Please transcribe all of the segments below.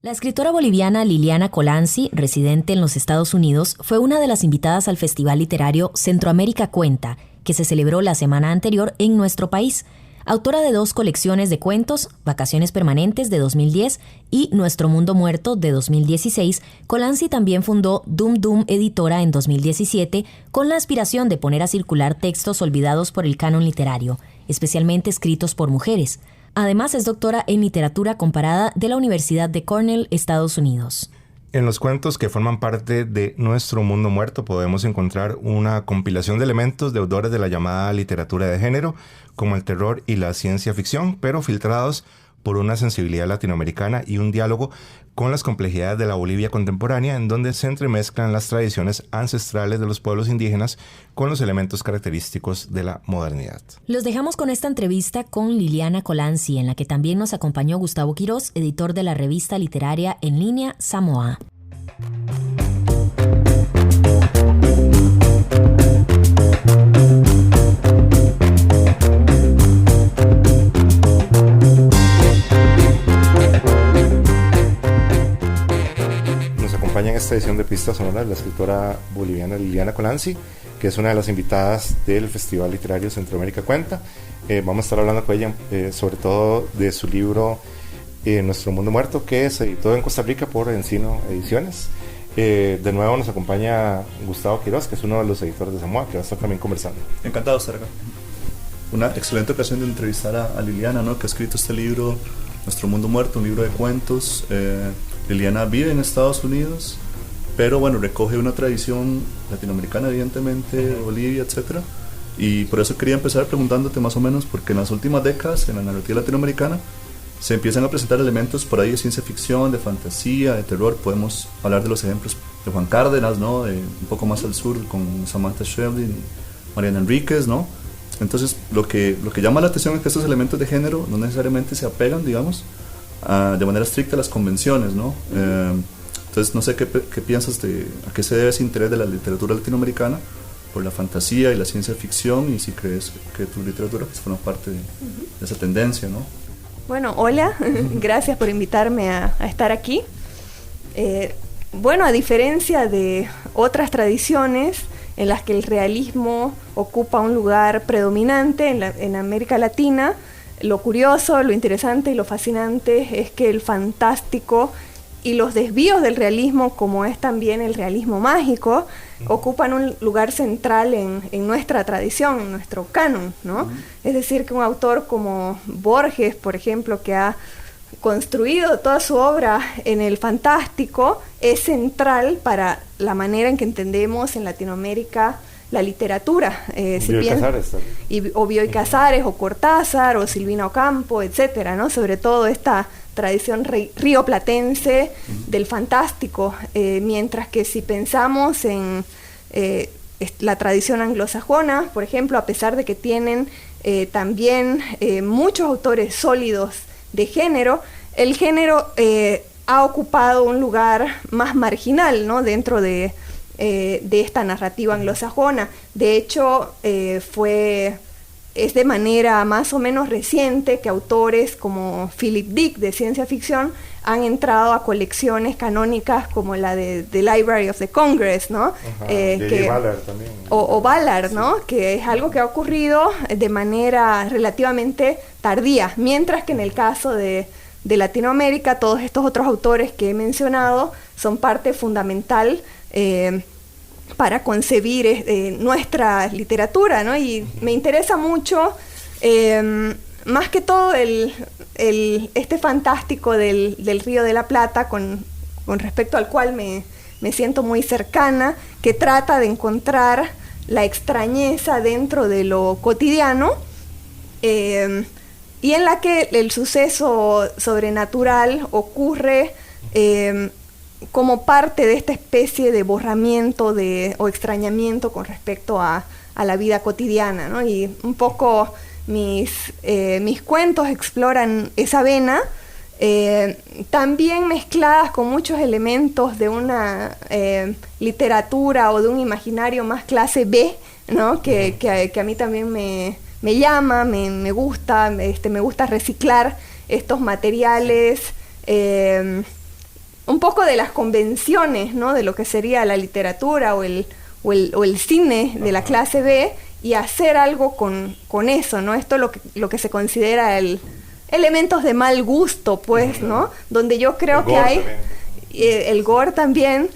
La escritora boliviana Liliana Colanzi, residente en los Estados Unidos, fue una de las invitadas al festival literario Centroamérica Cuenta, que se celebró la semana anterior en nuestro país. Autora de 2 colecciones de cuentos, Vacaciones Permanentes de 2010 y Nuestro Mundo Muerto de 2016, Colanzi también fundó Dum Dum Editora en 2017 con la aspiración de poner a circular textos olvidados por el canon literario, especialmente escritos por mujeres. Además, es doctora en literatura comparada de la Universidad de Cornell, Estados Unidos. En los cuentos que forman parte de Nuestro Mundo Muerto podemos encontrar una compilación de elementos de autores de la llamada literatura de género, como el terror y la ciencia ficción, pero filtrados por una sensibilidad latinoamericana y un diálogo con las complejidades de la Bolivia contemporánea, en donde se entremezclan las tradiciones ancestrales de los pueblos indígenas con los elementos característicos de la modernidad. Los dejamos con esta entrevista con Liliana Colanzi, en la que también nos acompañó Gustavo Quirós, editor de la revista literaria en línea Samoa. En esta edición de Pistas Sonoras la escritora boliviana Liliana Colanzi, que es una de las invitadas del Festival Literario Centroamérica Cuenta. Vamos a estar hablando con ella sobre todo de su libro Nuestro Mundo Muerto, que se editó en Costa Rica por Encino Ediciones. De nuevo nos acompaña Gustavo Quirós, que es uno de los editores de Samoa, que va a estar también conversando. Encantado de estar acá. Una excelente ocasión de entrevistar a Liliana, ¿no?, que ha escrito este libro Nuestro Mundo Muerto, un libro de cuentos. Liliana vive en Estados Unidos, pero bueno, recoge una tradición latinoamericana, evidentemente, Bolivia, etcétera. Y por eso quería empezar preguntándote más o menos, porque en las últimas décadas, en la narrativa latinoamericana, se empiezan a presentar elementos por ahí de ciencia ficción, de fantasía, de terror. Podemos hablar de los ejemplos de Juan Cárdenas, ¿no?, de un poco más al sur, con Samantha Schweblin y Mariana Enríquez, ¿no? Entonces, lo que llama la atención es que estos elementos de género no necesariamente se apegan, digamos, de manera estricta a las convenciones, ¿no? Entonces, no sé qué piensas de a qué se debe ese interés de la literatura latinoamericana por la fantasía y la ciencia ficción, y si crees que tu literatura pues, forma parte de esa tendencia, ¿no? Bueno, hola, gracias por invitarme a estar aquí. Bueno, a diferencia de otras tradiciones en las que el realismo ocupa un lugar predominante en América Latina, lo curioso, lo interesante y lo fascinante es que el fantástico y los desvíos del realismo, como es también el realismo mágico, ocupan un lugar central en nuestra tradición, en nuestro canon, ¿no? Es decir, que un autor como Borges, por ejemplo, que ha construido toda su obra en el fantástico, es central para la manera en que entendemos en Latinoamérica la literatura, o Bioy Casares, o Cortázar, o Silvina Ocampo, etcétera, ¿no? Sobre todo esta tradición rioplatense del fantástico, mientras que si pensamos en la tradición anglosajona, por ejemplo, a pesar de que tienen también muchos autores sólidos de género, el género ha ocupado un lugar más marginal, ¿no?, dentro de esta narrativa anglosajona. De hecho, es de manera más o menos reciente que autores como Philip Dick, de ciencia ficción, han entrado a colecciones canónicas como la de The Library of the Congress, ¿no? Ballard también. O Ballard, ¿no? Sí. Que es algo que ha ocurrido de manera relativamente tardía, mientras que en el caso de Latinoamérica, todos estos otros autores que he mencionado son parte fundamental para concebir nuestra literatura, ¿no? Y me interesa mucho, más que todo, este fantástico del Río de la Plata, con respecto al cual me siento muy cercana, que trata de encontrar la extrañeza dentro de lo cotidiano, y en la que el suceso sobrenatural ocurre como parte de esta especie de borramiento o extrañamiento con respecto a la vida cotidiana, ¿no? Y un poco mis cuentos exploran esa vena, también mezcladas con muchos elementos de una literatura o de un imaginario más clase B, ¿no? Que a mí también me llama, me gusta, me gusta reciclar estos materiales un poco de las convenciones, ¿no? De lo que sería la literatura o el cine de la clase B, y hacer algo con eso, ¿no? Esto lo que se considera elementos de mal gusto, pues, ¿no? Donde yo creo que hay el gore también,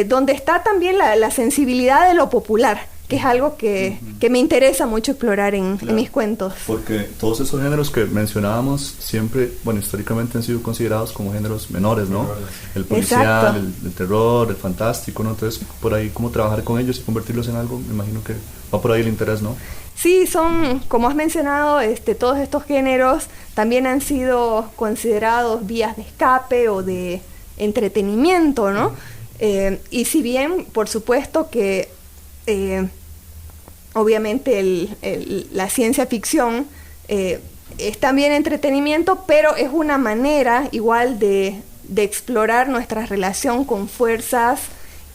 donde está también la sensibilidad de lo popular, que es algo que me interesa mucho explorar en mis cuentos. Porque todos esos géneros que mencionábamos siempre, bueno, históricamente han sido considerados como géneros menores, ¿no? El policial, el terror, el fantástico, ¿no? Entonces, por ahí, ¿cómo trabajar con ellos y convertirlos en algo? Me imagino que va por ahí el interés, ¿no? Sí, son, como has mencionado, todos estos géneros también han sido considerados vías de escape o de entretenimiento, ¿no? Y si bien, por supuesto que obviamente la ciencia ficción es también entretenimiento, pero es una manera igual de explorar nuestra relación con fuerzas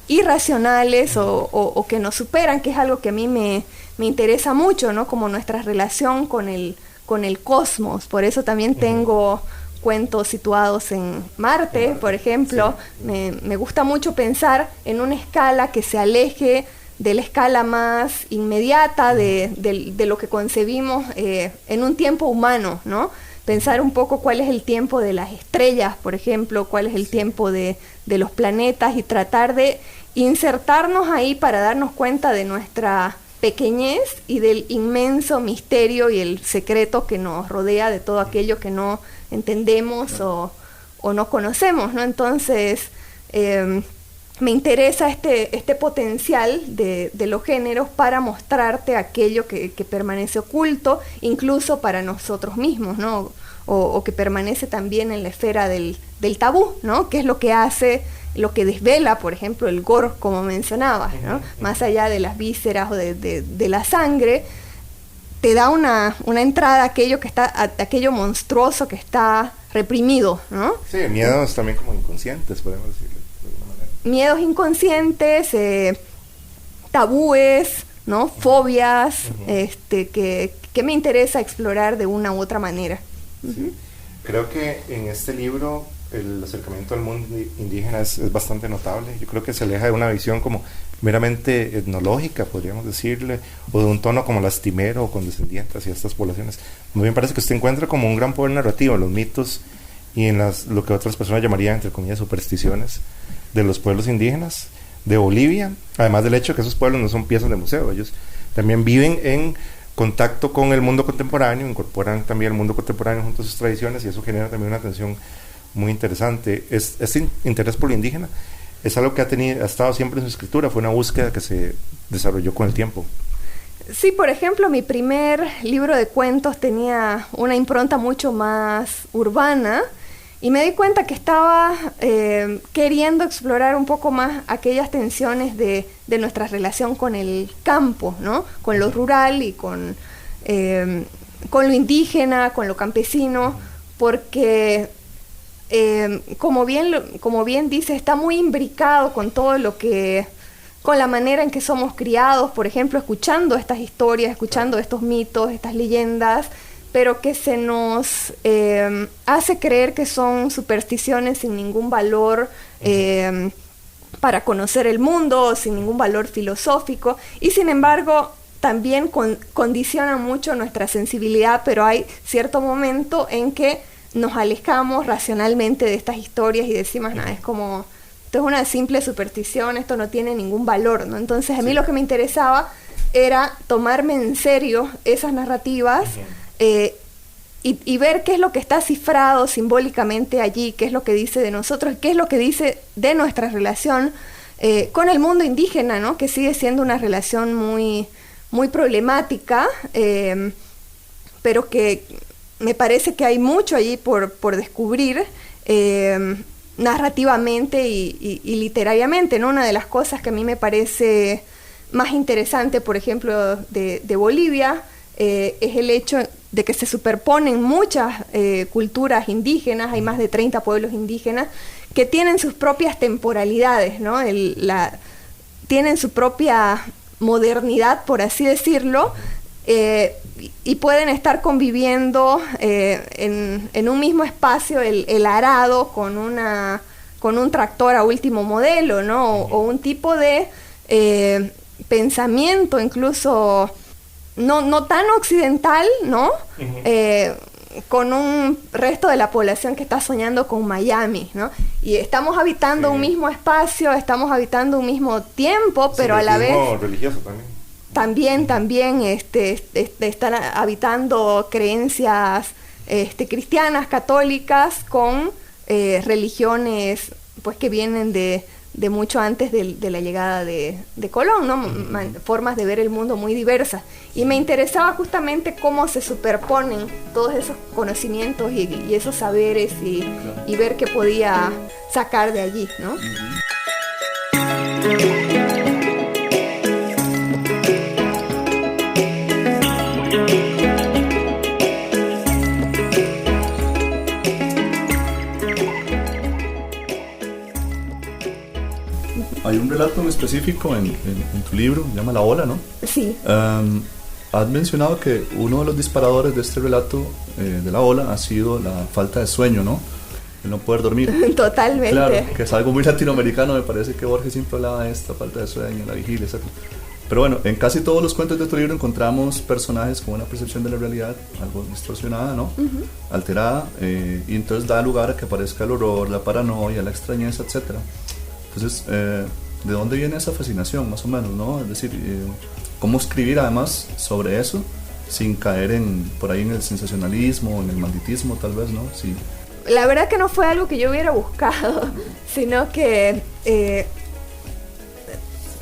irracionales o que nos superan, que es algo que a mí me interesa mucho, ¿no? Como nuestra relación con el cosmos. Por eso también tengo cuentos situados en Marte, por ejemplo. Sí. Me gusta mucho pensar en una escala que se aleje de la escala más inmediata de lo que concebimos en un tiempo humano, ¿no? Pensar un poco cuál es el tiempo de las estrellas, por ejemplo, cuál es el tiempo de los planetas, y tratar de insertarnos ahí para darnos cuenta de nuestra pequeñez y del inmenso misterio y el secreto que nos rodea de todo aquello que no entendemos o no conocemos, ¿no? Entonces, me interesa este potencial de los géneros para mostrarte aquello que permanece oculto, incluso para nosotros mismos, ¿no? O que permanece también en la esfera del tabú, ¿no? Que es lo que hace, lo que desvela, por ejemplo, el gore, como mencionabas, ¿no? Más allá de las vísceras o de la sangre, te da una entrada a aquello monstruoso que está reprimido, ¿no? Sí, miedos también como inconscientes, podemos decirlo de alguna manera. Miedos inconscientes, tabúes, ¿no? Fobias, que me interesa explorar de una u otra manera. Sí. Creo que en este libro el acercamiento al mundo indígena es bastante notable. Yo creo que se aleja de una visión como meramente etnológica, podríamos decirle, o de un tono como lastimero o condescendiente hacia estas poblaciones. Muy bien, parece que usted encuentra como un gran poder narrativo en los mitos y en lo que otras personas llamarían, entre comillas, supersticiones de los pueblos indígenas de Bolivia, además del hecho que esos pueblos no son piezas de museo, ellos también viven en contacto con el mundo contemporáneo, incorporan también el mundo contemporáneo junto a sus tradiciones, y eso genera también una tensión muy interesante. Este interés por lo indígena es algo que ha estado siempre en su escritura, fue una búsqueda que se desarrolló con el tiempo. Sí, por ejemplo, mi primer libro de cuentos tenía una impronta mucho más urbana, y me di cuenta que estaba queriendo explorar un poco más aquellas tensiones de nuestra relación con el campo, ¿no? Con lo rural y con lo indígena, con lo campesino, porque como bien dice, está muy imbricado con todo con la manera en que somos criados, por ejemplo, escuchando estas historias, escuchando estos mitos, estas leyendas, pero que se nos hace creer que son supersticiones sin ningún valor para conocer el mundo, sin ningún valor filosófico, y sin embargo también condicionan mucho nuestra sensibilidad, pero hay cierto momento en que nos alejamos racionalmente de estas historias y decimos, nada, es como, esto es una simple superstición, esto no tiene ningún valor, ¿no? Entonces a mí lo que me interesaba era tomarme en serio esas narrativas, y ver qué es lo que está cifrado simbólicamente allí, qué es lo que dice de nosotros, qué es lo que dice de nuestra relación con el mundo indígena, ¿no? Que sigue siendo una relación muy, muy problemática, pero que me parece que hay mucho allí por descubrir narrativamente y literariamente, ¿no? Una de las cosas que a mí me parece más interesante, por ejemplo, de Bolivia, es el hecho de que se superponen muchas culturas indígenas. Hay más de 30 pueblos indígenas que tienen sus propias temporalidades, ¿no? Tienen su propia modernidad, por así decirlo, y pueden estar conviviendo en un mismo espacio, el arado con con un tractor a último modelo, ¿no? O un tipo de pensamiento incluso no tan occidental, ¿no? Con un resto de la población que está soñando con Miami, ¿no? Y estamos habitando un mismo espacio, estamos habitando un mismo tiempo, pero a la vez... religioso también. También están habitando creencias cristianas, católicas, con religiones pues que vienen de mucho antes de la llegada de Colón, ¿no? Formas de ver el mundo muy diversas. Y me interesaba justamente cómo se superponen todos esos conocimientos y esos saberes y ver qué podía sacar de allí, ¿no? Hay un relato en específico en tu libro, se llama La Ola, ¿no? Sí. Has mencionado que uno de los disparadores de este relato de La Ola ha sido la falta de sueño, ¿no? El no poder dormir. Totalmente. Claro, que es algo muy latinoamericano, me parece que Borges siempre hablaba de esta falta de sueño, la vigilia, etc. Pero bueno, en casi todos los cuentos de tu libro encontramos personajes con una percepción de la realidad algo distorsionada, ¿no? Alterada, y entonces da lugar a que aparezca el horror, la paranoia, la extrañeza, etc. Entonces, ¿de dónde viene esa fascinación, más o menos, no? Es decir, ¿cómo escribir además sobre eso sin caer por ahí en el sensacionalismo, en el malditismo, tal vez, ¿no? Sí. La verdad que no fue algo que yo hubiera buscado, sino que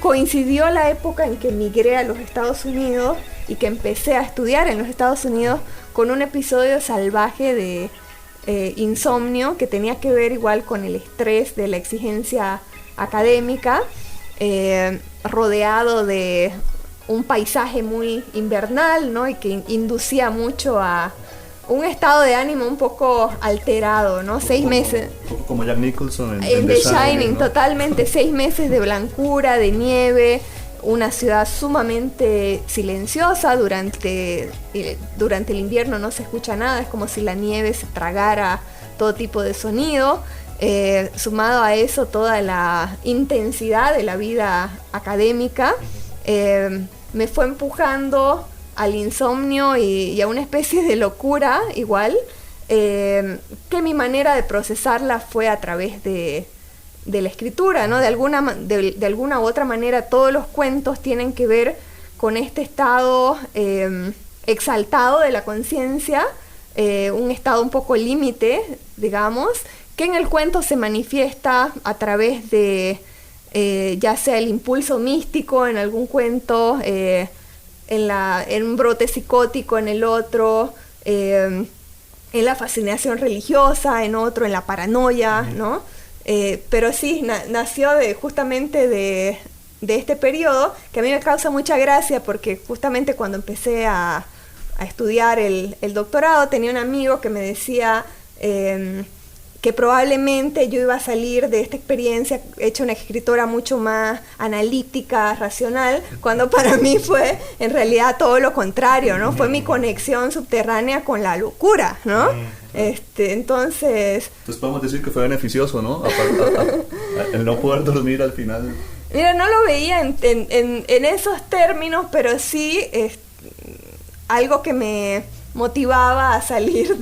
coincidió la época en que emigré a los Estados Unidos y que empecé a estudiar en los Estados Unidos con un episodio salvaje de insomnio que tenía que ver igual con el estrés de la exigencia académica, rodeado de un paisaje muy invernal, ¿no? Y que inducía mucho a un estado de ánimo un poco alterado, ¿no? 6 meses. Un poco como Jack Nicholson en The Shining, ¿no? Totalmente. 6 meses de blancura, de nieve, una ciudad sumamente silenciosa. Durante el invierno no se escucha nada, es como si la nieve se tragara todo tipo de sonido. Sumado a eso, toda la intensidad de la vida académica me fue empujando al insomnio y a una especie de locura igual, que mi manera de procesarla fue a través de la escritura, ¿no? De alguna u otra manera todos los cuentos tienen que ver con este estado exaltado de la conciencia, un estado un poco límite, digamos, que en el cuento se manifiesta a través de ya sea el impulso místico en algún cuento, en un brote psicótico en el otro, en la fascinación religiosa en otro, en la paranoia, ¿no? Pero sí, nació justamente de este periodo, que a mí me causa mucha gracia porque justamente cuando empecé a estudiar el doctorado tenía un amigo que me decía que probablemente yo iba a salir de esta experiencia hecha una escritora mucho más analítica, racional, cuando para mí fue en realidad todo lo contrario, ¿no? Fue mi conexión subterránea con la locura, ¿no? Entonces podemos decir que fue beneficioso, ¿no? El no poder dormir al final. Mira, no lo veía en esos términos, pero sí algo que me motivaba a salir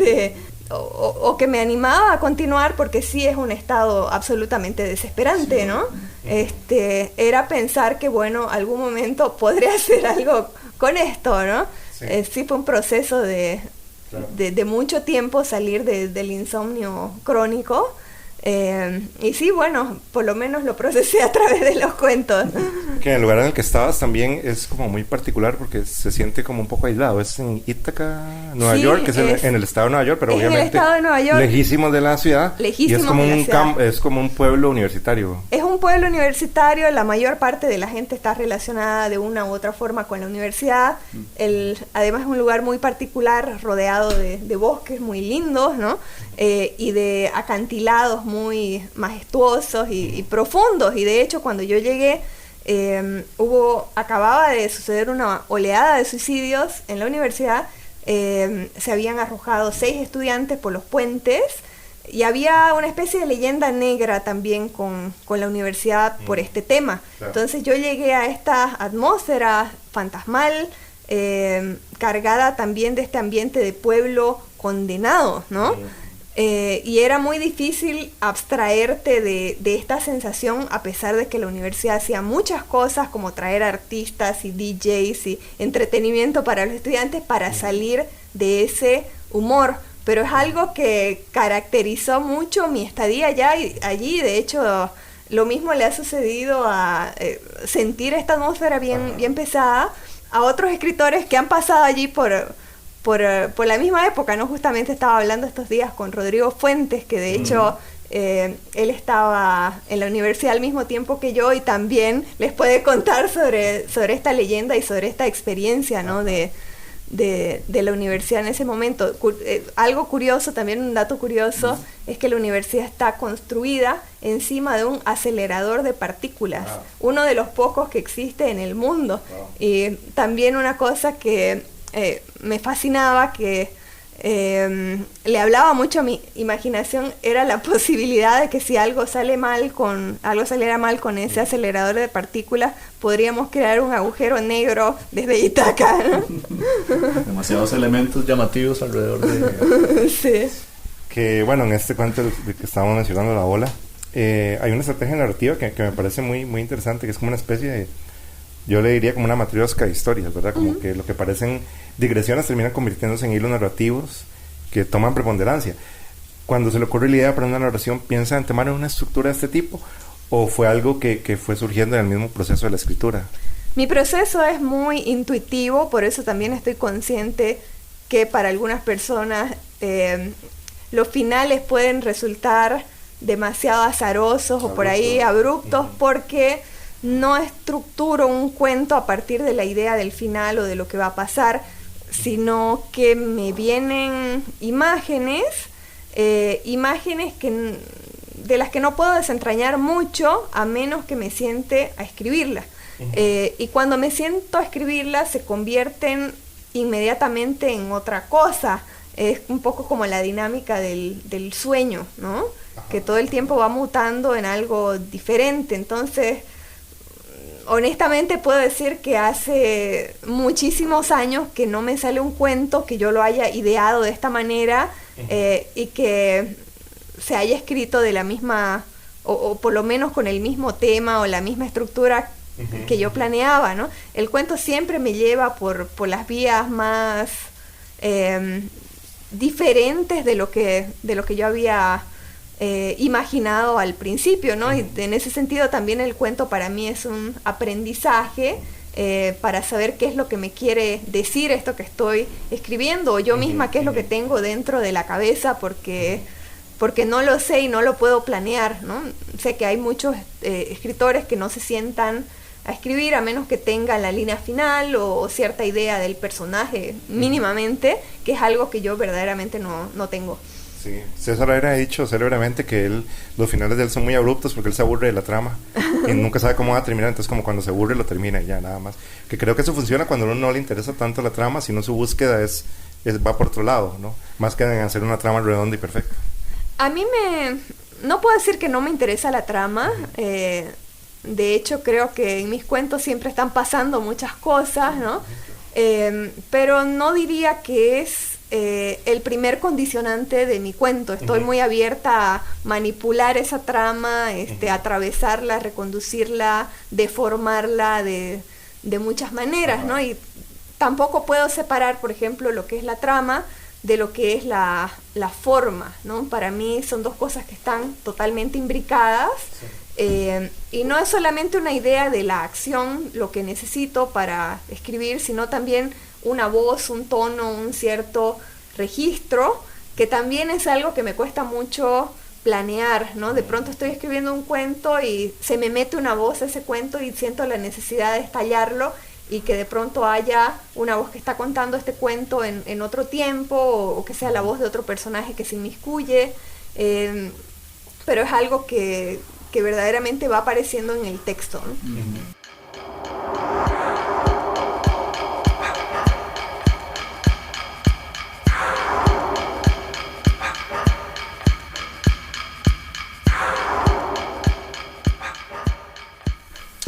o que me animaba a continuar, porque sí es un estado absolutamente desesperante, ¿no? Era pensar que, bueno, algún momento podría hacer algo con esto, ¿no? Sí fue un proceso de mucho tiempo salir del insomnio crónico. Y sí, bueno, por lo menos lo procesé a través de los cuentos. Que el lugar en el que estabas también es como muy particular porque se siente como un poco aislado. Es en Ítaca, Nueva York, que es en el estado de Nueva York, pero obviamente en el estado de Nueva York, lejísimos de la ciudad. Y es como es como un pueblo universitario. Es un pueblo universitario, la mayor parte de la gente está relacionada de una u otra forma con la universidad. Además es un lugar muy particular, rodeado de bosques muy lindos, ¿no? Y de acantilados muy majestuosos y profundos. Y de hecho, cuando yo llegué, acababa de suceder una oleada de suicidios en la universidad. Se habían arrojado 6 estudiantes por los puentes Y había una especie de leyenda negra también con la universidad por este tema. Claro. Entonces yo llegué a esta atmósfera fantasmal, cargada también de este ambiente de pueblo condenado, ¿no? Y era muy difícil abstraerte de esta sensación, a pesar de que la universidad hacía muchas cosas como traer artistas y DJs y entretenimiento para los estudiantes para salir de ese humor. Pero es algo que caracterizó mucho mi estadía allí. De hecho, lo mismo le ha sucedido a sentir esta atmósfera bien pesada a otros escritores que han pasado allí por la misma época, ¿no? Justamente estaba hablando estos días con Rodrigo Fuentes, que de hecho él estaba en la universidad al mismo tiempo que yo y también les puede contar sobre esta leyenda y sobre esta experiencia, ¿no? de la universidad en ese momento. Algo curioso, también un dato curioso, es que la universidad está construida encima de un acelerador de partículas, uno de los pocos que existe en el mundo. Y también una cosa que me fascinaba, que le hablaba mucho a mi imaginación, era la posibilidad de que si algo saliera mal con ese acelerador de partículas, podríamos crear un agujero negro desde Ítaca, ¿no? Demasiados elementos llamativos alrededor de... Sí. Que bueno, en este cuento de que estábamos mencionando, La Ola, hay una estrategia narrativa que me parece muy, muy interesante, que es como una especie de, yo le diría como una matriosca de historias, ¿verdad? Como que lo que parecen digresiones terminan convirtiéndose en hilos narrativos que toman preponderancia. Cuando se le ocurre la idea para una narración, ¿piensa en tomar una estructura de este tipo? ¿O fue algo que fue surgiendo en el mismo proceso de la escritura? Mi proceso es muy intuitivo, por eso también estoy consciente que para algunas personas los finales pueden resultar demasiado azarosos o por ahí abruptos, porque no estructuro un cuento a partir de la idea del final o de lo que va a pasar, sino que me vienen imágenes de las que no puedo desentrañar mucho a menos que me siente a escribirlas. Y cuando me siento a escribirlas se convierten inmediatamente en otra cosa. Es un poco como la dinámica del sueño, ¿no? Que todo el tiempo va mutando en algo diferente. Entonces, honestamente puedo decir que hace muchísimos años que no me sale un cuento que yo lo haya ideado de esta manera y que se haya escrito de la misma, o por lo menos con el mismo tema o la misma estructura que yo planeaba, ¿no? El cuento siempre me lleva por las vías más diferentes de lo que yo había imaginado al principio, ¿no? Y en ese sentido también el cuento para mí es un aprendizaje para saber qué es lo que me quiere decir esto que estoy escribiendo, o yo misma qué es lo que tengo dentro de la cabeza, porque no lo sé y no lo puedo planear, ¿no? Sé que hay muchos escritores que no se sientan a escribir a menos que tengan la línea final o cierta idea del personaje mínimamente, que es algo que yo verdaderamente no tengo. Sí, César había dicho célebremente que los finales de él son muy abruptos porque él se aburre de la trama y nunca sabe cómo va a terminar, entonces como cuando se aburre lo termina y ya, nada más. Que creo que eso funciona cuando a uno no le interesa tanto la trama, sino su búsqueda va por otro lado, ¿no? Más que en hacer una trama redonda y perfecta. A mí no puedo decir que no me interesa la trama, de hecho creo que en mis cuentos siempre están pasando muchas cosas, ¿no? Pero no diría que es el primer condicionante de mi cuento. Estoy muy abierta a manipular esa trama, atravesarla, reconducirla, deformarla de muchas maneras, ¿no? Y tampoco puedo separar, por ejemplo, lo que es la trama de lo que es la forma, ¿no? Para mí son dos cosas que están totalmente imbricadas. Y no es solamente una idea de la acción lo que necesito para escribir, sino también una voz, un tono, un cierto registro, que también es algo que me cuesta mucho planear, ¿no? De pronto estoy escribiendo un cuento y se me mete una voz a ese cuento y siento la necesidad de estallarlo, y que de pronto haya una voz que está contando este cuento en otro tiempo, o que sea la voz de otro personaje que se inmiscuye, pero es algo que verdaderamente va apareciendo en el texto, ¿no?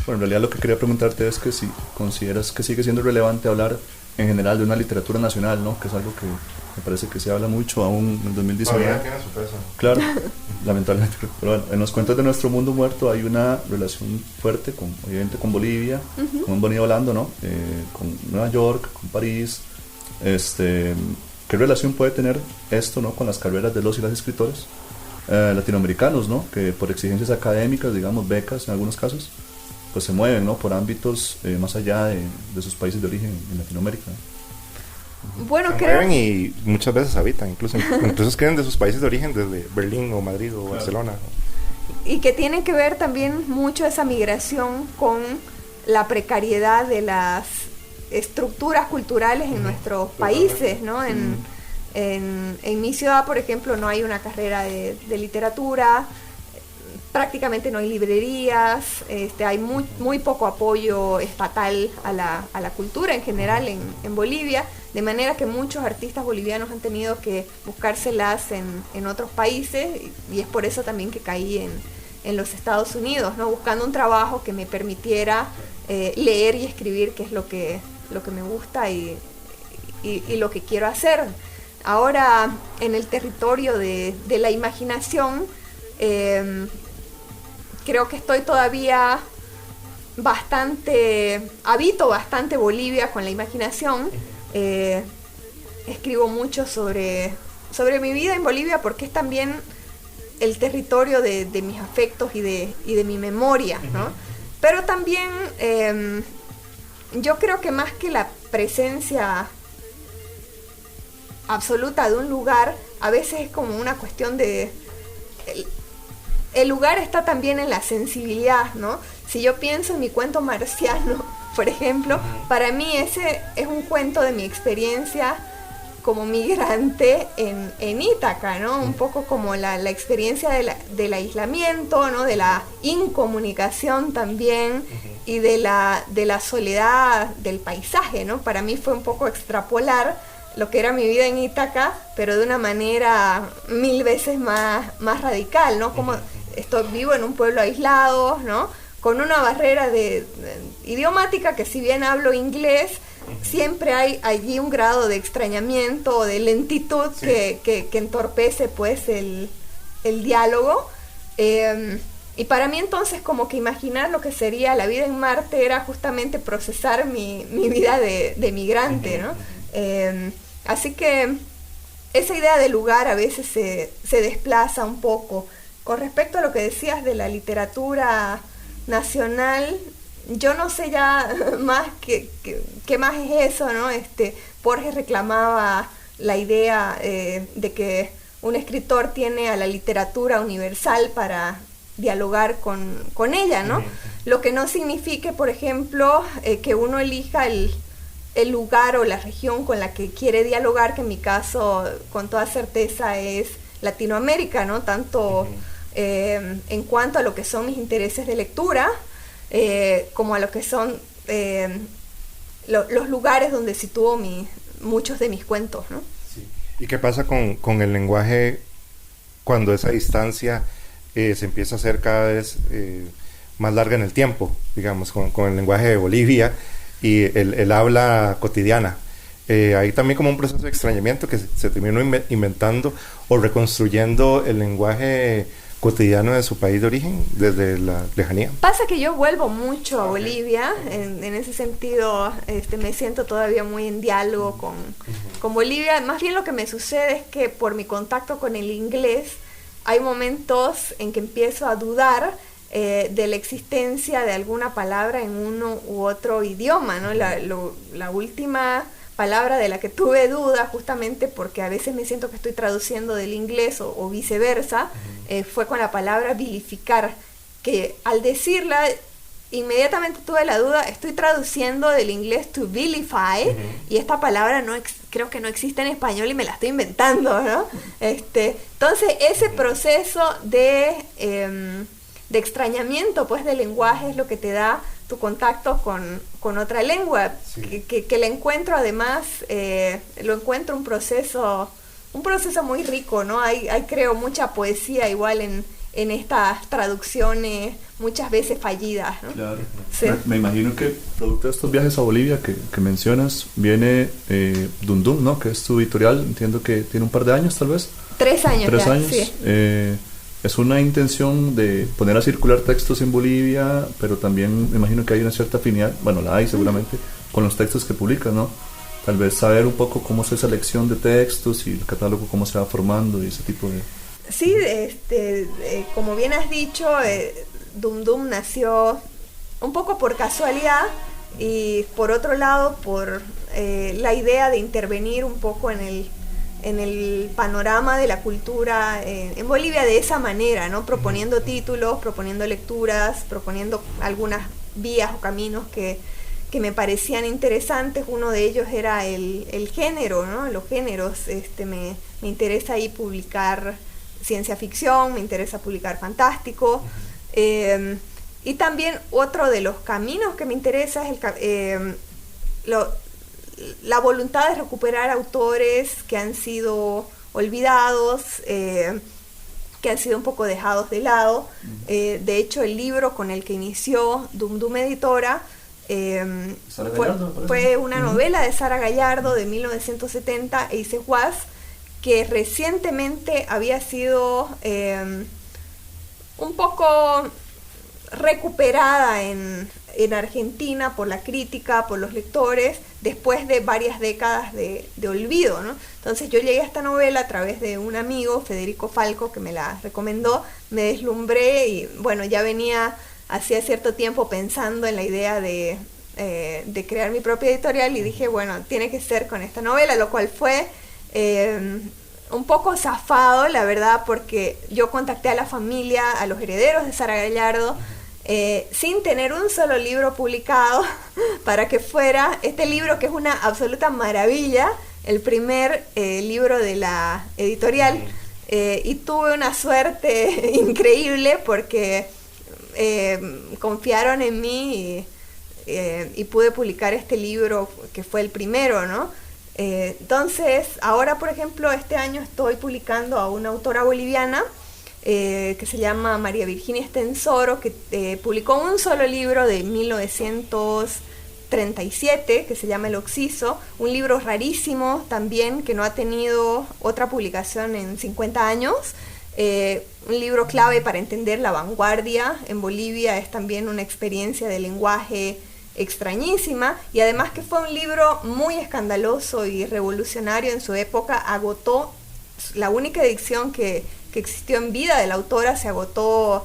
Bueno, en realidad lo que quería preguntarte es que si consideras que sigue siendo relevante hablar en general de una literatura nacional, ¿no? Que es algo que me parece que se habla mucho aún en 2019. Todavía tiene su peso. Claro, lamentablemente. Pero bueno, en los cuentos de Nuestro Mundo Muerto hay una relación fuerte, obviamente con Bolivia, como hemos venido hablando, ¿no? Con Nueva York, con París. ¿Qué relación puede tener esto, ¿no? Con las carreras de los y las escritores latinoamericanos, ¿no? Que por exigencias académicas, digamos, becas en algunos casos, pues se mueven, ¿no? Por ámbitos más allá de sus países de origen en Latinoamérica, ¿no? Bueno, Se creo... mueven y muchas veces habitan, incluso escriben de sus países de origen, desde Berlín o Madrid o Barcelona. Y que tiene que ver también mucho esa migración con la precariedad de las estructuras culturales en nuestros países, ¿no? En mi ciudad, por ejemplo, no hay una carrera de literatura, prácticamente no hay librerías, hay muy poco apoyo estatal a la cultura en general en Bolivia, de manera que muchos artistas bolivianos han tenido que buscárselas en otros países, y es por eso también que caí en los Estados Unidos, ¿no? Buscando un trabajo que me permitiera leer y escribir, que es lo que me gusta y lo que quiero hacer. Ahora, en el territorio de la imaginación, creo que estoy todavía habito bastante Bolivia con la imaginación. Escribo mucho sobre mi vida en Bolivia, porque es también el territorio de mis afectos y de mi memoria, ¿no? Pero también yo creo que más que la presencia absoluta de un lugar, a veces es como una cuestión de... El lugar está también en la sensibilidad, ¿no? Si yo pienso en mi cuento marciano, por ejemplo, para mí ese es un cuento de mi experiencia como migrante en Ítaca, ¿no? Un poco como la experiencia del aislamiento, ¿no? De la incomunicación también, y de la soledad del paisaje, ¿no? Para mí fue un poco extrapolar lo que era mi vida en Ítaca, pero de una manera 1000 veces más radical, ¿no? Como vivo en un pueblo aislado, ¿no? Con una barrera idiomática, que si bien hablo inglés, siempre hay allí un grado de extrañamiento o de lentitud que entorpece pues el diálogo. Y para mí entonces como que imaginar lo que sería la vida en Marte era justamente procesar mi vida de migrante, ¿no? Así que esa idea de lugar a veces se desplaza un poco. Con respecto a lo que decías de la literatura nacional, yo no sé ya más qué más es eso, ¿no? Borges reclamaba la idea de que un escritor tiene a la literatura universal para dialogar con ella, ¿no? Lo que no significa, por ejemplo, que uno elija el lugar o la región con la que quiere dialogar, que en mi caso con toda certeza es Latinoamérica, ¿no? Tanto en cuanto a lo que son mis intereses de lectura, como a lo que son los lugares donde sitúo muchos de mis cuentos, ¿no? Sí. ¿Y qué pasa con el lenguaje cuando esa distancia se empieza a hacer cada vez más larga en el tiempo, digamos, con el lenguaje de Bolivia y el habla cotidiana? Hay también como un proceso de extrañamiento que se terminó inventando o reconstruyendo el lenguaje cotidiano de su país de origen desde la lejanía. Pasa que yo vuelvo mucho a Bolivia, en ese sentido me siento todavía muy en diálogo con Bolivia. Más bien lo que me sucede es que por mi contacto con el inglés hay momentos en que empiezo a dudar de la existencia de alguna palabra en uno u otro idioma, ¿no? La última palabra de la que tuve duda, justamente porque a veces me siento que estoy traduciendo del inglés o viceversa, fue con la palabra vilificar, que al decirla inmediatamente tuve la duda, estoy traduciendo del inglés to vilify, y esta palabra creo que no existe en español y me la estoy inventando, ¿no? Entonces ese proceso de extrañamiento pues del lenguaje es lo que te da tu contacto con otra lengua, que le encuentro además, lo encuentro un proceso muy rico, ¿no? Hay creo mucha poesía igual en en estas traducciones muchas veces fallidas, ¿no? Claro. Sí. Me imagino que producto de estos viajes a Bolivia que mencionas, viene Dundum, ¿no? Que es tu editorial, entiendo que tiene un par de años tal vez. 3 años 3 ya, años. sí. Es una intención de poner a circular textos en Bolivia, pero también me imagino que hay una cierta afinidad, bueno, la hay seguramente, con los textos que publicas, ¿no? Tal vez saber un poco cómo es esa selección de textos y el catálogo cómo se va formando y ese tipo de... Sí, como bien has dicho, Dundum nació un poco por casualidad y por otro lado por la idea de intervenir un poco en el panorama de la cultura en Bolivia de esa manera, ¿no? Proponiendo títulos, proponiendo lecturas, proponiendo algunas vías o caminos que me parecían interesantes. Uno de ellos era el género, ¿no? Los géneros. Me interesa ahí publicar ciencia ficción, me interesa publicar fantástico. Y también otro de los caminos que me interesa es la voluntad de recuperar autores que han sido olvidados, que han sido un poco dejados de lado. De hecho, el libro con el que inició Dundum Editora fue una novela de Sara Gallardo de 1970, Eises Was, que recientemente había sido un poco recuperada en Argentina por la crítica, por los lectores, después de varias décadas de olvido, ¿no? Entonces yo llegué a esta novela a través de un amigo, Federico Falco, que me la recomendó, me deslumbré y bueno, ya venía hacía cierto tiempo pensando en la idea de crear mi propia editorial y dije, bueno, tiene que ser con esta novela, lo cual fue un poco zafado, la verdad, porque yo contacté a la familia, a los herederos de Sara Gallardo, sin tener un solo libro publicado para que fuera este libro, que es una absoluta maravilla, el primer libro de la editorial, y tuve una suerte increíble porque confiaron en mí y pude publicar este libro que fue el primero, ¿no? Entonces, ahora por ejemplo, este año estoy publicando a una autora boliviana que se llama María Virginia Estensoro, que publicó un solo libro de 1937 que se llama El Oxiso, un libro rarísimo también que no ha tenido otra publicación en 50 años, un libro clave para entender la vanguardia en Bolivia. Es también una experiencia de lenguaje extrañísima y además que fue un libro muy escandaloso y revolucionario en su época. Agotó, la única edición que existió en vida de la autora se agotó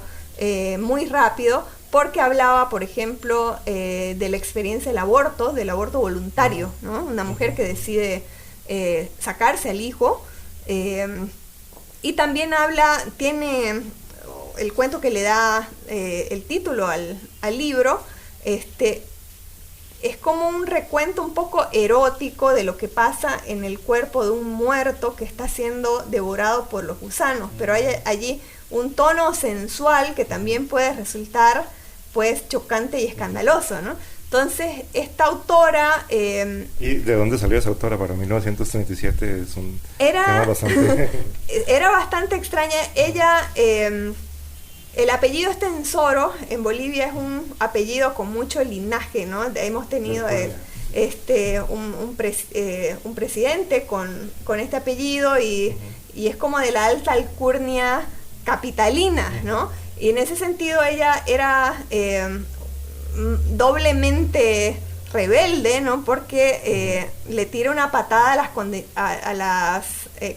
muy rápido porque hablaba, por ejemplo, de la experiencia del aborto voluntario, ¿no? Una mujer que decide sacarse al hijo, y también tiene el cuento que le da el título al libro, es como un recuento un poco erótico de lo que pasa en el cuerpo de un muerto que está siendo devorado por los gusanos, pero hay allí un tono sensual que también puede resultar pues chocante y escandaloso, ¿no? Entonces, esta autora... ¿Y de dónde salió esa autora? Para 1937 es un tema bastante... Era bastante extraña. Ella... el apellido Estensoro en Bolivia es un apellido con mucho linaje, ¿no? Hemos tenido un presidente con este apellido y es como de la alta alcurnia capitalina, ¿no? Y en ese sentido ella era doblemente rebelde, ¿no? Porque le tira una patada a las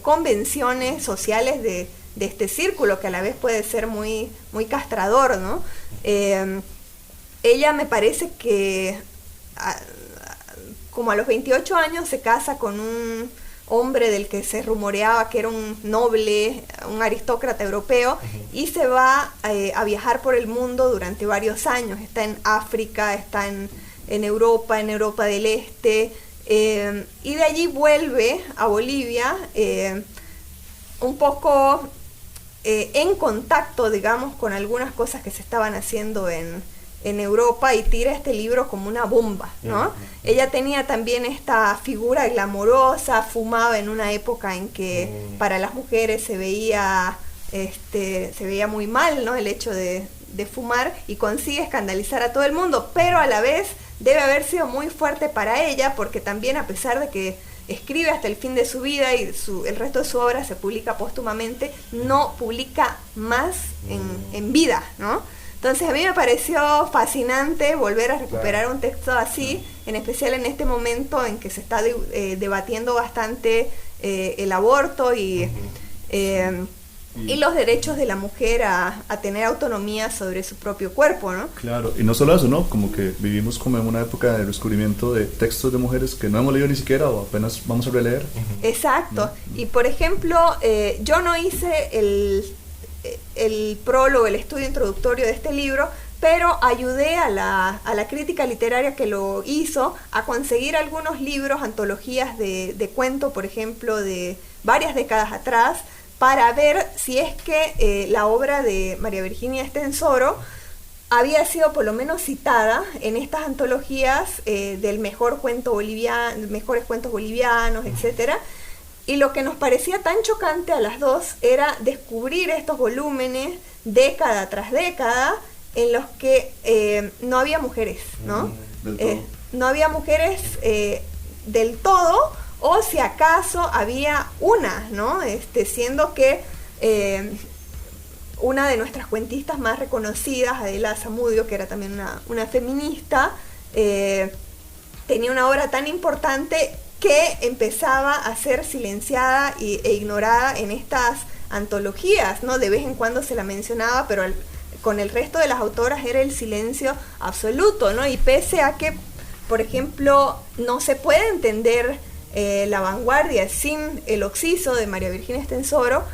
convenciones sociales de este círculo, que a la vez puede ser muy, muy castrador, ¿no? Ella me parece que como a los 28 años se casa con un hombre del que se rumoreaba que era un noble, un aristócrata europeo, y se va a viajar por el mundo durante varios años. Está en África, está en Europa del Este, y de allí vuelve a Bolivia un poco en contacto, digamos, con algunas cosas que se estaban haciendo en Europa, y tira este libro como una bomba, ¿no? Ella tenía también esta figura glamorosa, fumaba en una época en que para las mujeres se veía se veía muy mal, ¿no? El hecho de fumar, y consigue escandalizar a todo el mundo, pero a la vez debe haber sido muy fuerte para ella, porque también, a pesar de que escribe hasta el fin de su vida y el resto de su obra se publica póstumamente, no publica más en vida, ¿no? Entonces a mí me pareció fascinante volver a recuperar un texto así, en especial en este momento en que se está debatiendo bastante el aborto y los derechos de la mujer a tener autonomía sobre su propio cuerpo, ¿no? Claro, y no solo eso, ¿no? Como que vivimos como en una época de descubrimiento de textos de mujeres que no hemos leído ni siquiera o apenas vamos a releer. Exacto, y por ejemplo, yo no hice el prólogo, el estudio introductorio de este libro, pero ayudé a la crítica literaria que lo hizo a conseguir algunos libros, antologías de cuento, por ejemplo, de varias décadas atrás, para ver si es que la obra de María Virginia Estenssoro había sido por lo menos citada en estas antologías del mejores cuentos bolivianos, etcétera. Y lo que nos parecía tan chocante a las dos era descubrir estos volúmenes década tras década en los que no había mujeres, ¿no? No había mujeres del todo, o si acaso había una, ¿no? Siendo que una de nuestras cuentistas más reconocidas, Adela Zamudio, que era también una feminista, tenía una obra tan importante que empezaba a ser silenciada e ignorada en estas antologías, ¿no? De vez en cuando se la mencionaba, pero con el resto de las autoras era el silencio absoluto, ¿no? Y pese a que, por ejemplo, no se puede entender la vanguardia sin el Oxiso de María Virginia Estenssoro,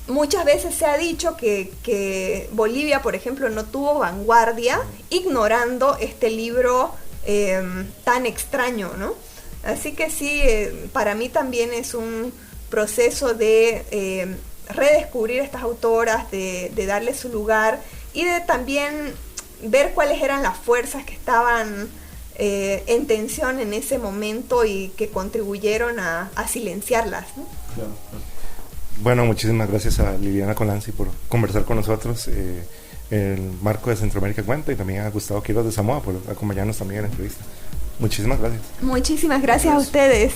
muchas veces se ha dicho que Bolivia, por ejemplo, no tuvo vanguardia, ignorando este libro tan extraño, ¿no? Así que sí, para mí también es un proceso de redescubrir estas autoras, de darle su lugar y de también ver cuáles eran las fuerzas que estaban en tensión en ese momento y que contribuyeron a silenciarlas, ¿no? Claro. Bueno, muchísimas gracias a Liliana Colanzi por conversar con nosotros en el marco de Centroamérica Cuenta, y también a Gustavo Quiroz de Samoa por acompañarnos también en la entrevista. Muchísimas gracias. Muchísimas gracias a ustedes.